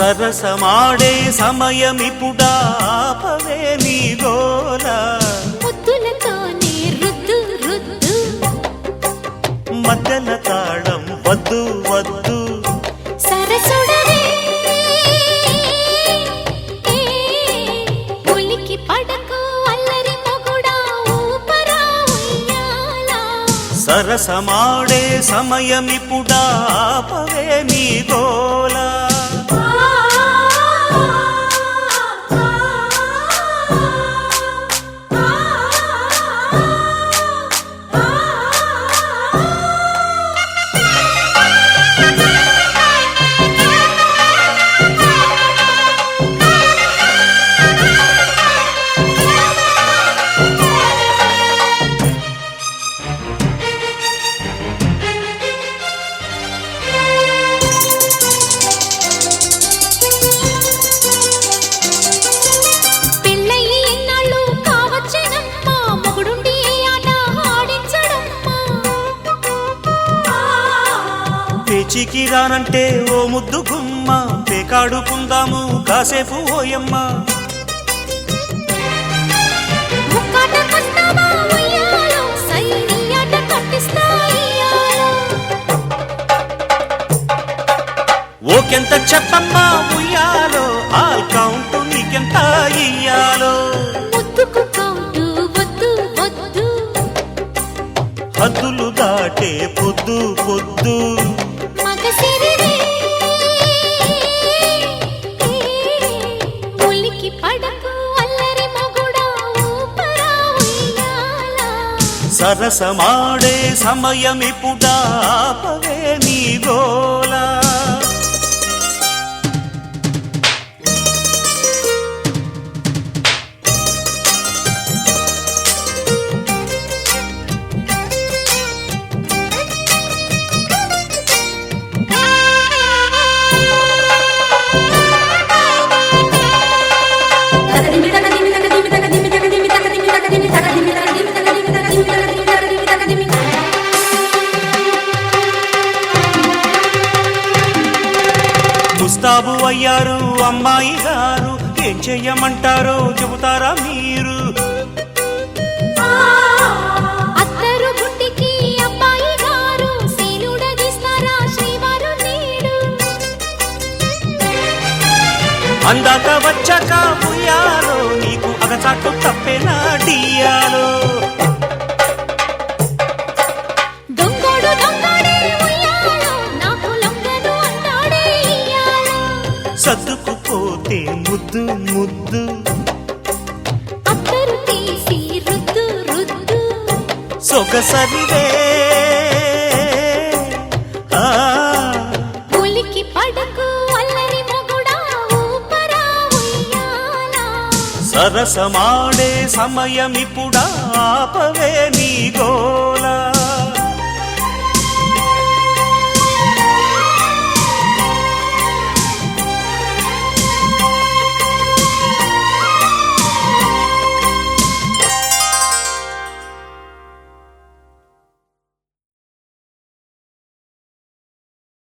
సరసమాడే సమయమిపుడా ఆపవే నీ గోల ముద్దులతోనే రుద్దు రుద్దు మధ్యల తాళం వద్దు వద్దు సరసుడవే ఉలికి పడకు అల్లరి మొగుడా ఊపరా ఉయ్యాల సరసమాడే సమయమిపుడా ఆపవే నీ గోల పేచికి రానంటే ఓ ముద్దు గుమ్మ పేకాడుకుందాము కాసేపు ఓయమ్మ ఓకెంత చెప్పమ్మా ఉయ్యాలో ఆల్ కౌంటు నీకెంత ఇయ్యాలో హద్దులు దాటే పొద్దు పొద్దు సరసమాడే సమయమిపుడా ఆపవే నీ గోల ముస్తాబు అయ్యారు అమ్మాయి గారు ఏం చెయ్యమంటారో చెబుతారా మీరు అత్తరు గుంటికి అబ్బాయి గారు శీలుడగిస్తారా శ్రీవారు నీడు అందాక వచ్చాక ఉయ్యాలో నీకు అగచాటు తప్పేనా డియాలో సర్దుకుపోతే ముద్దు ముద్దు అత్తరు తీసి రుద్దు రుద్దు సొగసరివే ఉలికి పడకు అల్లరి మొగుడా ఊపరా ఉయ్యాల సరసమాడే సమయమిపుడా ఆపవే నీ గోల